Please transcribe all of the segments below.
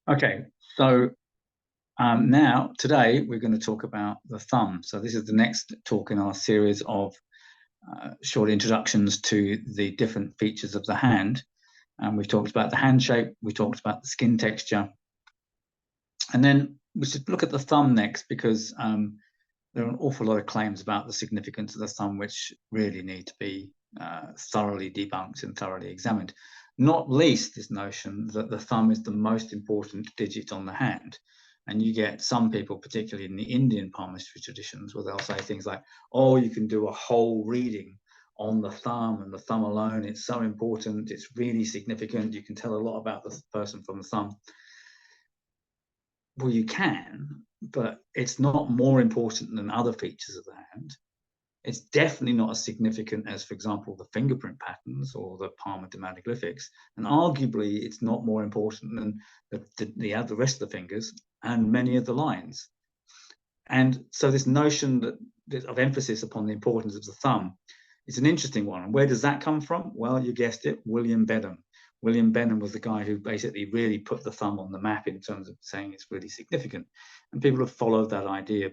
Okay, so now today we're going to talk about the thumb. So this is the next talk in our series of short introductions to the different features of the hand. And we've talked about the hand shape, we talked about the skin texture, and then we should look at the thumb next because there are an awful lot of claims about the significance of the thumb which really need to be thoroughly debunked and thoroughly examined. Not least this notion that the thumb is the most important digit on the hand. And you get some people, particularly in the Indian palmistry traditions, where they'll say things like, oh, you can do a whole reading on the thumb and the thumb alone. It's so important. It's really significant. You can tell a lot about the person from the thumb. Well, you can, but it's not more important than other features of the hand. It's definitely not as significant as, for example, the fingerprint patterns or the palmar dermatoglyphics. And arguably, it's not more important than the rest of the fingers and many of the lines. And so this notion of emphasis upon the importance of the thumb is an interesting one. And where does that come from? Well, you guessed it, William Benham. William Benham was the guy who basically really put the thumb on the map in terms of saying it's really significant. And people have followed that idea,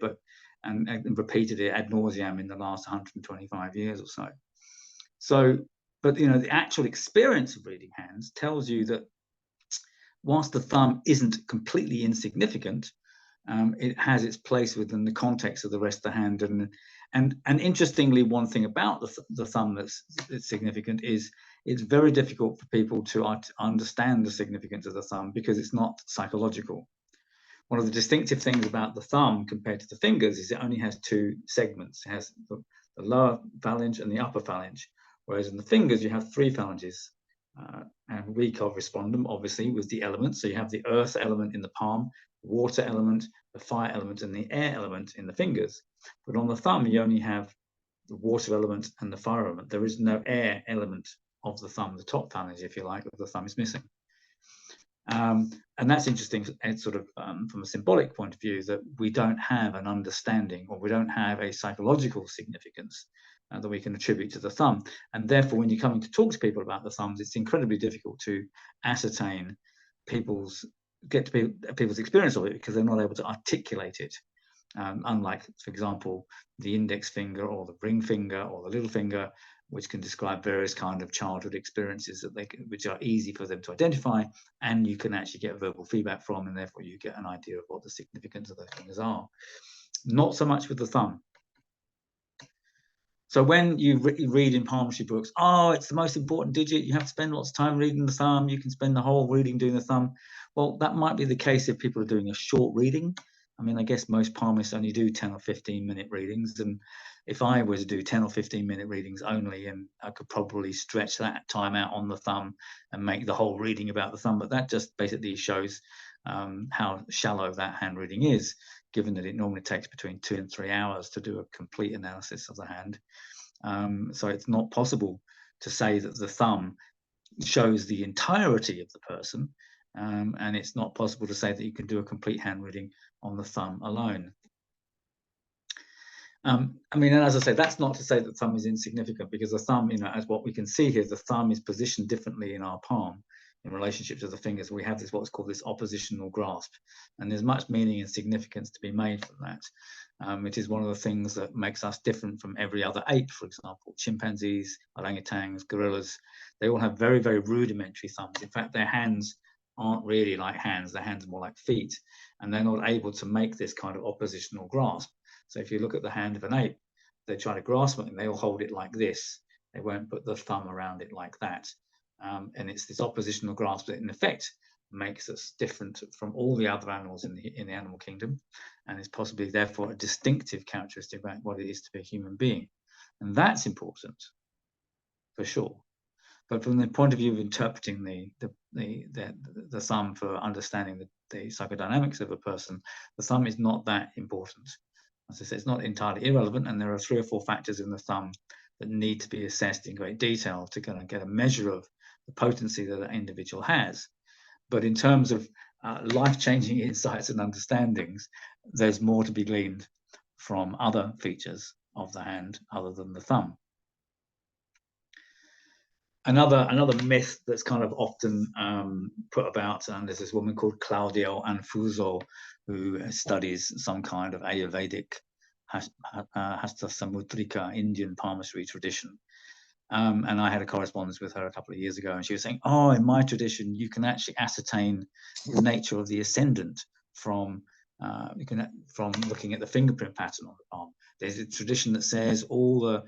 and repeated it ad nauseam in the last 125 years or so. But the actual experience of reading hands tells you that whilst the thumb isn't completely insignificant, it has its place within the context of the rest of the hand. And interestingly, one thing about the thumb that's significant is it's very difficult for people to understand the significance of the thumb because it's not psychological. One of the distinctive things about the thumb compared to the fingers is it only has two segments. It has the lower phalange and the upper phalange, whereas in the fingers you have three phalanges. And we correspond them, obviously, with the elements. So you have the earth element in the palm, the water element, the fire element, and the air element in the fingers. But on the thumb, you only have the water element and the fire element. There is no air element of the thumb. The top phalange, if you like, of the thumb is missing. And that's interesting, sort of from a symbolic point of view, that we don't have an understanding, or we don't have a psychological significance that we can attribute to the thumb. And therefore, when you're coming to talk to people about the thumbs, it's incredibly difficult to ascertain people's experience of it because they're not able to articulate it. Unlike, for example, the index finger or the ring finger or the little finger, which can describe various kind of childhood experiences which are easy for them to identify, and you can actually get verbal feedback from, and therefore you get an idea of what the significance of those things are. Not so much with the thumb. So when you read in palmistry books, oh, it's the most important digit, you have to spend lots of time reading the thumb, you can spend the whole reading doing the thumb. Well, that might be the case if people are doing a short reading. I mean, I guess most palmists only do 10 or 15-minute readings. And if I were to do 10 or 15-minute readings only, and I could probably stretch that time out on the thumb and make the whole reading about the thumb. But that just basically shows how shallow that hand reading is, given that it normally takes between 2 and 3 hours to do a complete analysis of the hand. So it's not possible to say that the thumb shows the entirety of the person. And it's not possible to say that you can do a complete hand reading on the thumb alone. I mean, and as I say, that's not to say that the thumb is insignificant, because the thumb, as what we can see here, the thumb is positioned differently in our palm in relationship to the fingers. We have this what's called this oppositional grasp, and there's much meaning and significance to be made from that. It is one of the things that makes us different from every other ape, for example. Chimpanzees, orangutans, gorillas, they all have very, very rudimentary thumbs. In fact, their hands aren't really like hands, their hands are more like feet, and they're not able to make this kind of oppositional grasp. So if you look at the hand of an ape, they try to grasp it and they'll hold it like this. They won't put the thumb around it like that. And it's this oppositional grasp that in effect makes us different from all the other animals in the animal kingdom, and is possibly therefore a distinctive characteristic about what it is to be a human being. And that's important, for sure. But from the point of view of interpreting the thumb for understanding the psychodynamics of a person, the thumb is not that important. As I said, it's not entirely irrelevant, and there are 3 or 4 factors in the thumb that need to be assessed in great detail to kind of get a measure of the potency that an individual has. But in terms of life-changing insights and understandings, there's more to be gleaned from other features of the hand other than the thumb. Another myth that's kind of often put about, and there's this woman called Claudia Anfuso who studies some kind of Ayurvedic Hasta Samudrika Indian palmistry tradition. And I had a correspondence with her a couple of years ago, and she was saying, oh, in my tradition, you can actually ascertain the nature of the ascendant from looking at the fingerprint pattern on the palm. There's a tradition that says you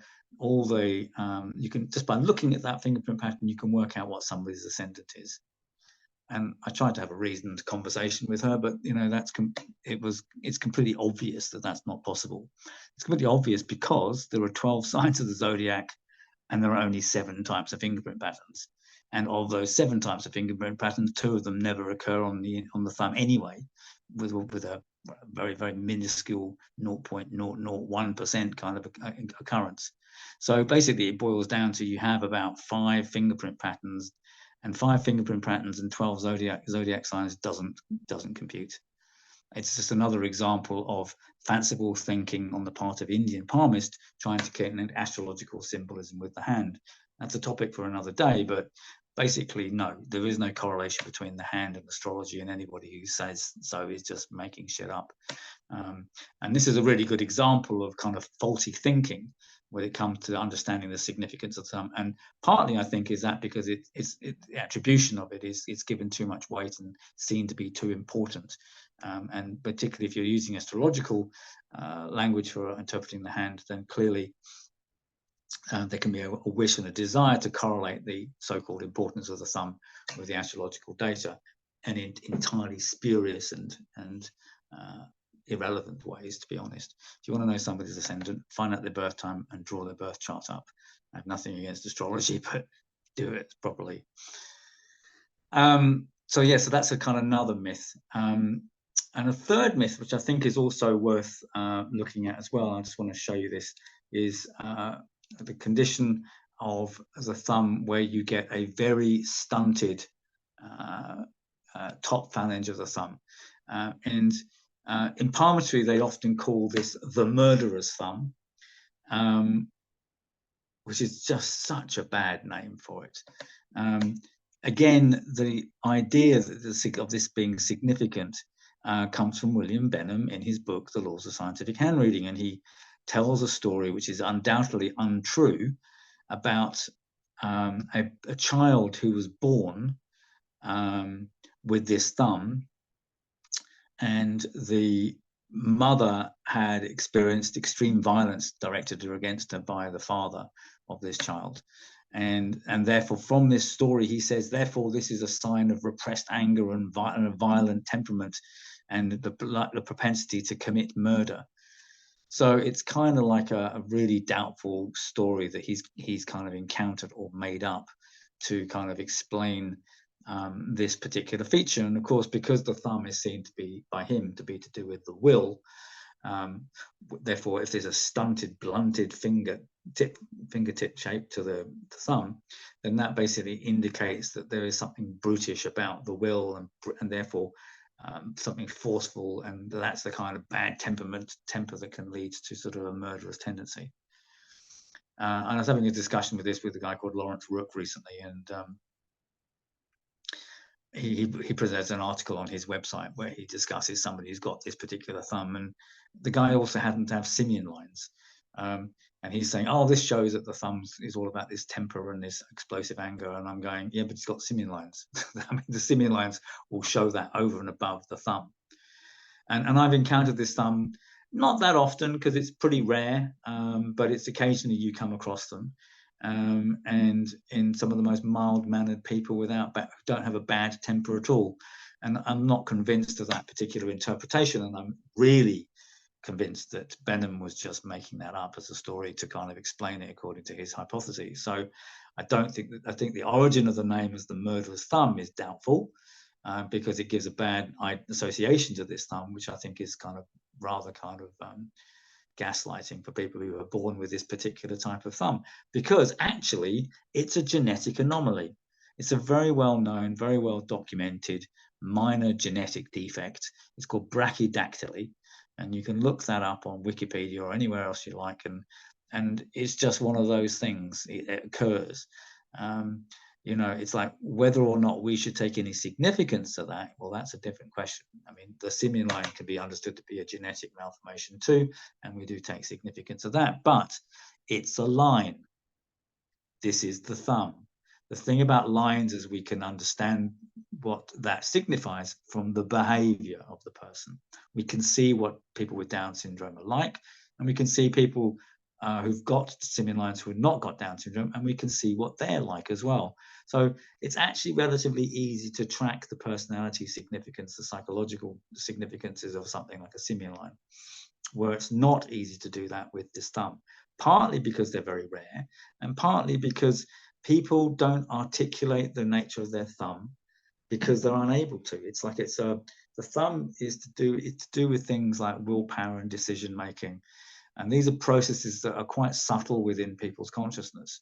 can, just by looking at that fingerprint pattern, you can work out what somebody's ascendant is. And I tried to have a reasoned conversation with her, but it's completely obvious that that's not possible. It's completely obvious because there are 12 signs of the zodiac, and there are only 7 types of fingerprint patterns. And of those 7 types of fingerprint patterns, 2 of them never occur on the thumb anyway, with a very, very minuscule 0.001% kind of occurrence. So basically, it boils down to you have about 5 fingerprint patterns, and 5 fingerprint patterns and 12 zodiac signs doesn't compute. It's just another example of fanciful thinking on the part of Indian palmists trying to create an astrological symbolism with the hand. That's a topic for another day, but basically, no, there is no correlation between the hand and astrology, and anybody who says so is just making shit up. And this is a really good example of kind of faulty thinking when it comes to understanding the significance of some. And partly, I think, is that because the attribution of it is given too much weight and seen to be too important. And particularly if you're using astrological language for interpreting the hand, then clearly there can be a wish and a desire to correlate the so-called importance of the thumb with the astrological data, and in entirely spurious and irrelevant ways, to be honest. If you want to know somebody's ascendant, find out their birth time and draw their birth chart up. I have nothing against astrology, but do it properly. So yeah, so that's a kind of another myth. And a third myth, which I think is also worth looking at as well, I just want to show you this, is the condition of the thumb where you get a very stunted top phalange of the thumb. And in palmistry, they often call this the murderer's thumb, which is just such a bad name for it. Again, the idea of this being significant comes from William Benham in his book, The Laws of Scientific Handreading, and he tells a story which is undoubtedly untrue about a child who was born with this thumb, and the mother had experienced extreme violence directed against her by the father of this child. And therefore, from this story, he says, therefore, this is a sign of repressed anger and a violent temperament and the propensity to commit murder. So it's kind of like a really doubtful story that he's kind of encountered or made up to kind of explain this particular feature. And of course, because the thumb is seen to be by him to be to do with the will, therefore, if there's a stunted, blunted fingertip shape to the thumb, then that basically indicates that there is something brutish about the will, and therefore something forceful, and that's the kind of bad temper that can lead to sort of a murderous tendency. And I was having a discussion with a guy called Lawrence Rook recently, and he presents an article on his website where he discusses somebody who's got this particular thumb, and the guy also happened to have simian lines. And he's saying, oh, this shows that the thumb is all about this temper and this explosive anger. And I'm going, yeah, but it's got simian lines. I mean, the simian lines will show that over and above the thumb. And I've encountered this thumb not that often because it's pretty rare, but it's occasionally you come across them. And in some of the most mild-mannered people who don't have a bad temper at all. And I'm not convinced of that particular interpretation, and I'm really convinced that Benham was just making that up as a story to kind of explain it according to his hypothesis. So I think the origin of the name as the murderer's thumb is doubtful, because it gives a bad association to this thumb, which I think is rather gaslighting for people who are born with this particular type of thumb, because actually it's a genetic anomaly. It's a very well known, very well documented minor genetic defect. It's called brachydactyly, and you can look that up on Wikipedia or anywhere else you like, and it's just one of those things. It occurs, You know, it's like whether or not we should take any significance to that. Well, that's a different question. I mean, the simian line can be understood to be a genetic malformation too, and we do take significance of that, but it's a line. This is the thumb. The thing about lines is we can understand what that signifies from the behavior of the person. We can see what people with Down syndrome are like, and we can see people who've got simian lines who have not got Down syndrome, and we can see what they're like as well. So it's actually relatively easy to track the personality significance, the psychological significances of something like a simian line, where it's not easy to do that with this thumb, partly because they're very rare, and partly because people don't articulate the nature of their thumb because they're unable to. It's like the thumb is to do with things like willpower and decision making. And these are processes that are quite subtle within people's consciousness.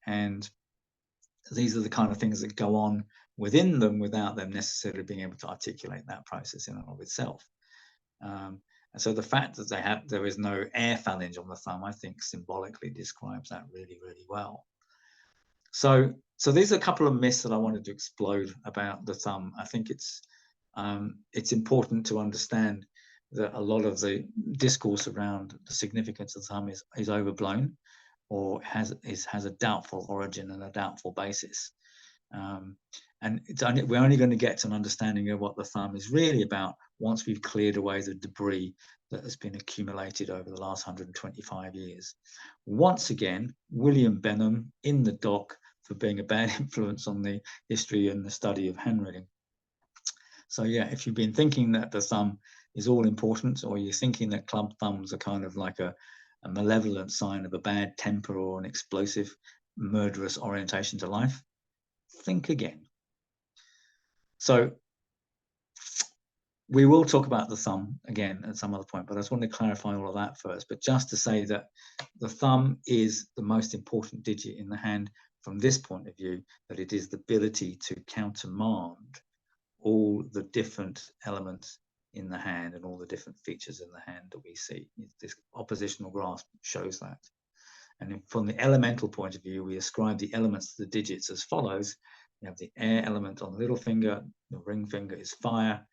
And these are the kind of things that go on within them without them necessarily being able to articulate that process in and of itself. And so the fact that there is no air phalange on the thumb, I think symbolically describes that really, really well. So these are a couple of myths that I wanted to explode about the thumb. I think it's important to understand that a lot of the discourse around the significance of the thumb is overblown, or has a doubtful origin and a doubtful basis. And we're only going to get to an understanding of what the thumb is really about once we've cleared away the debris that has been accumulated over the last 125 years. Once again, William Benham in the dock for being a bad influence on the history and the study of handreading. So yeah, if you've been thinking that the thumb is all important, or you're thinking that club thumbs are kind of like a malevolent sign of a bad temper or an explosive, murderous orientation to life, think again. So we will talk about the thumb again at some other point, but I just want to clarify all of that first. But just to say that the thumb is the most important digit in the hand from this point of view, that it is the ability to countermand all the different elements in the hand and all the different features in the hand that we see. This oppositional grasp shows that. And from the elemental point of view, we ascribe the elements to the digits as follows. We have the air element on the little finger, the ring finger is fire,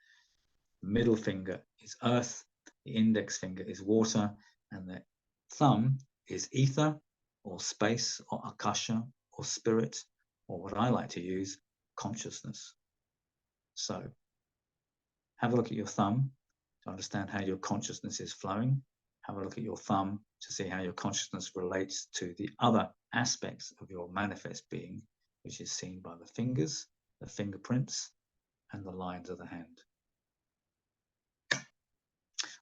the middle finger is earth, the index finger is water, and the thumb is ether or space or akasha or spirit, or what I like to use, consciousness. So have a look at your thumb to understand how your consciousness is flowing. Have a look at your thumb to see how your consciousness relates to the other aspects of your manifest being, which is seen by the fingers, the fingerprints, and the lines of the hand.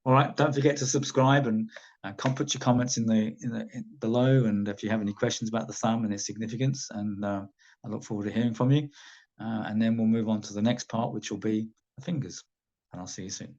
All right, don't forget to subscribe and put your comments in below, and if you have any questions about the thumb and its significance, and I look forward to hearing from you. And then we'll move on to the next part, which will be the fingers, and I'll see you soon.